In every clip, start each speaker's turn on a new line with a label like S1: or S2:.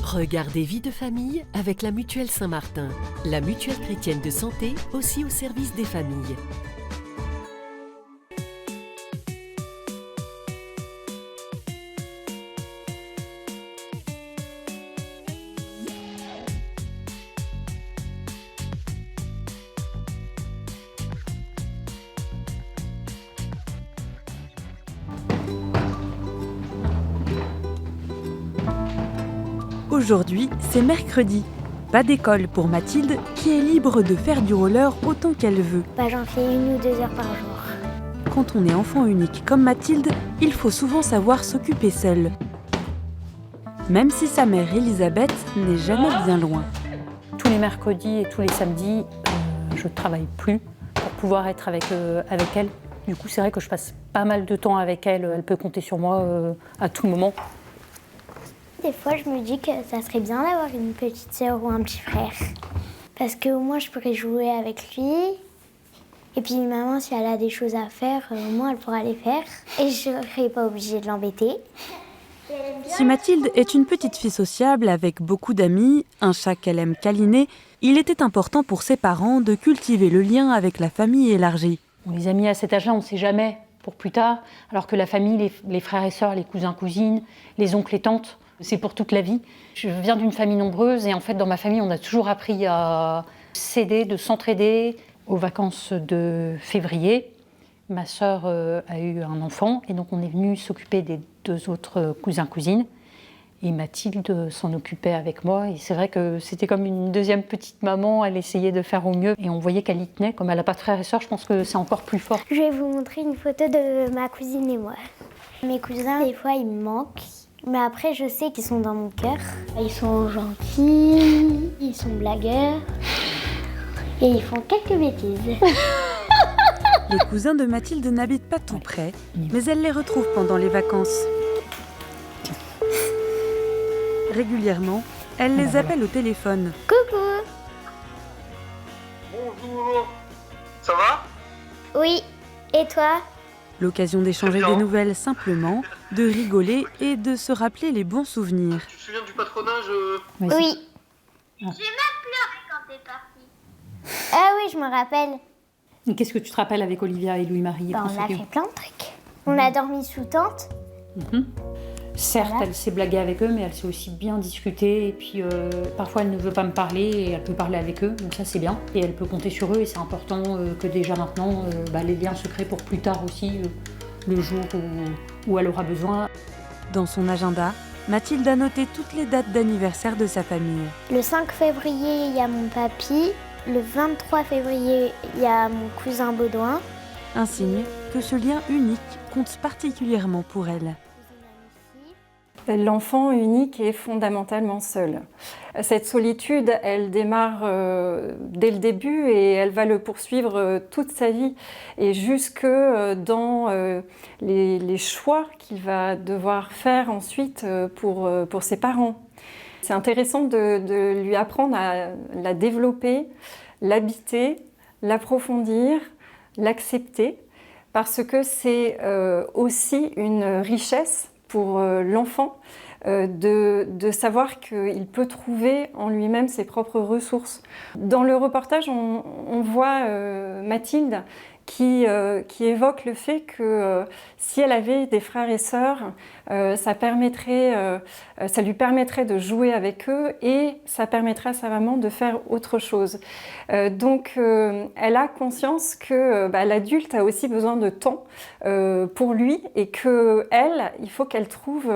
S1: Regardez Vie de famille avec la Mutuelle Saint-Martin, la mutuelle chrétienne de santé aussi au service des familles.
S2: Aujourd'hui, c'est mercredi. Pas d'école pour Mathilde, qui est libre de faire du roller autant qu'elle veut.
S3: J'en fais 1 ou 2 heures par jour.
S2: Quand on est enfant unique comme Mathilde, il faut souvent savoir s'occuper seule. Même si sa mère Elisabeth n'est jamais bien loin.
S4: Tous les mercredis et tous les samedis, je ne travaille plus pour pouvoir être avec elle. Du coup, c'est vrai que je passe pas mal de temps avec elle. Elle peut compter sur moi à tout moment.
S3: Des fois, je me dis que ça serait bien d'avoir une petite sœur ou un petit frère. Parce qu'au moins, je pourrais jouer avec lui. Et puis maman, si elle a des choses à faire, au moins elle pourra les faire. Et je ne serai pas obligée de l'embêter.
S2: Si Mathilde est une petite fille sociable avec beaucoup d'amis, un chat qu'elle aime câliner, il était important pour ses parents de cultiver le lien avec la famille élargie.
S4: Les amis à cet âge-là, on ne sait jamais pour plus tard. Alors que la famille, les frères et sœurs, les cousins, cousines, les oncles et tantes, c'est pour toute la vie. Je viens d'une famille nombreuse et en fait, dans ma famille, on a toujours appris à s'aider, de s'entraider. Aux vacances de février, ma sœur a eu un enfant et donc on est venu s'occuper des 2 autres cousins-cousines. Et Mathilde s'en occupait avec moi. Et c'est vrai que c'était comme une deuxième petite maman. Elle essayait de faire au mieux et on voyait qu'elle y tenait. Comme elle n'a pas de frères et sœurs, je pense que c'est encore plus fort.
S3: Je vais vous montrer une photo de ma cousine et moi. Mes cousins, des fois, ils me manquent. Mais après, je sais qu'ils sont dans mon cœur. Ils sont gentils, ils sont blagueurs et ils font quelques bêtises.
S2: Les cousins de Mathilde n'habitent pas tout près, mais elle les retrouve pendant les vacances. Régulièrement, elle les appelle au téléphone.
S3: Coucou!
S5: Bonjour. Ça va?
S3: Oui, et toi?
S2: L'occasion d'échanger des nouvelles simplement, de rigoler et de se rappeler les bons souvenirs.
S5: Tu te souviens du patronage
S3: Oui.
S5: J'ai même
S3: pleuré quand t'es partie. Ah oui, je me rappelle.
S4: Et qu'est-ce que tu te rappelles avec Olivia et Louis-Marie?
S3: On a fait plein de trucs. On a dormi sous tente.
S4: Certes,
S3: Voilà.
S4: elle sait blaguer avec eux, mais elle sait aussi bien discuter. Et puis, parfois, elle ne veut pas me parler et elle peut parler avec eux. Donc ça, c'est bien. Et elle peut compter sur eux. Et c'est important que déjà maintenant, les liens se créent pour plus tard aussi, le jour où elle aura besoin.
S2: Dans son agenda, Mathilde a noté toutes les dates d'anniversaire de sa famille.
S3: Le 5 février, il y a mon papy. Le 23 février, il y a mon cousin Baudouin.
S2: Un signe que ce lien unique compte particulièrement pour elle.
S6: L'enfant unique est fondamentalement seul. Cette solitude, elle démarre dès le début et elle va le poursuivre toute sa vie et jusque dans les choix qu'il va devoir faire ensuite pour ses parents. C'est intéressant de lui apprendre à la développer, l'habiter, l'approfondir, l'accepter, parce que c'est aussi une richesse pour l'enfant de savoir qu'il peut trouver en lui-même ses propres ressources. Dans le reportage, on voit Mathilde qui évoque le fait que si elle avait des frères et sœurs, ça lui permettrait de jouer avec eux et ça permettrait à sa maman de faire autre chose. Donc elle a conscience que l'adulte a aussi besoin de temps pour lui et il faut qu'elle trouve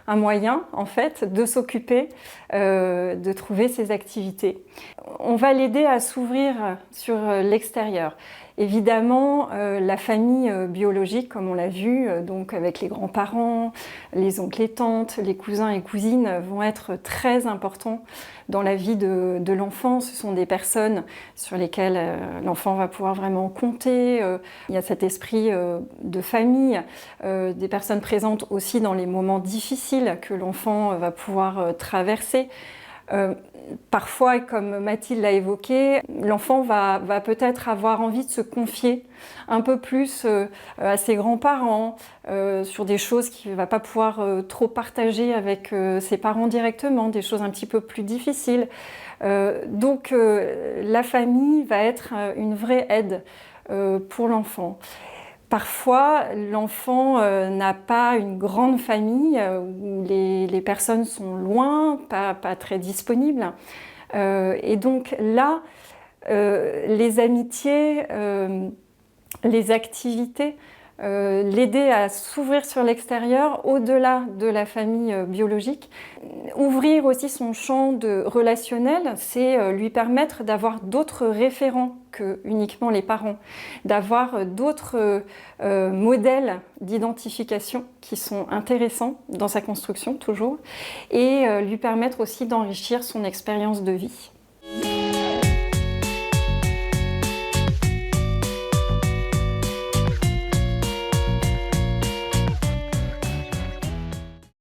S6: un moyen en fait de s'occuper, de trouver ses activités. On va l'aider à s'ouvrir sur l'extérieur. Évidemment, la famille biologique, comme on l'a vu, donc avec les grands-parents, les oncles et tantes, les cousins et cousines, vont être très importants dans la vie de l'enfant. Ce sont des personnes sur lesquelles l'enfant va pouvoir vraiment compter. Il y a cet esprit de famille, des personnes présentes aussi dans les moments difficiles que l'enfant va pouvoir traverser. Parfois, comme Mathilde l'a évoqué, l'enfant va peut-être avoir envie de se confier un peu plus à ses grands-parents sur des choses qu'il ne va pas pouvoir trop partager avec ses parents directement, des choses un petit peu plus difficiles. Donc la famille va être une vraie aide pour l'enfant. Parfois, l'enfant n'a pas une grande famille où les personnes sont loin, pas très disponibles. Et donc là, les amitiés, les activités, l'aider à s'ouvrir sur l'extérieur, au-delà de la famille biologique. Ouvrir aussi son champ relationnel, c'est lui permettre d'avoir d'autres référents que uniquement les parents, d'avoir d'autres modèles d'identification qui sont intéressants dans sa construction toujours, et lui permettre aussi d'enrichir son expérience de vie.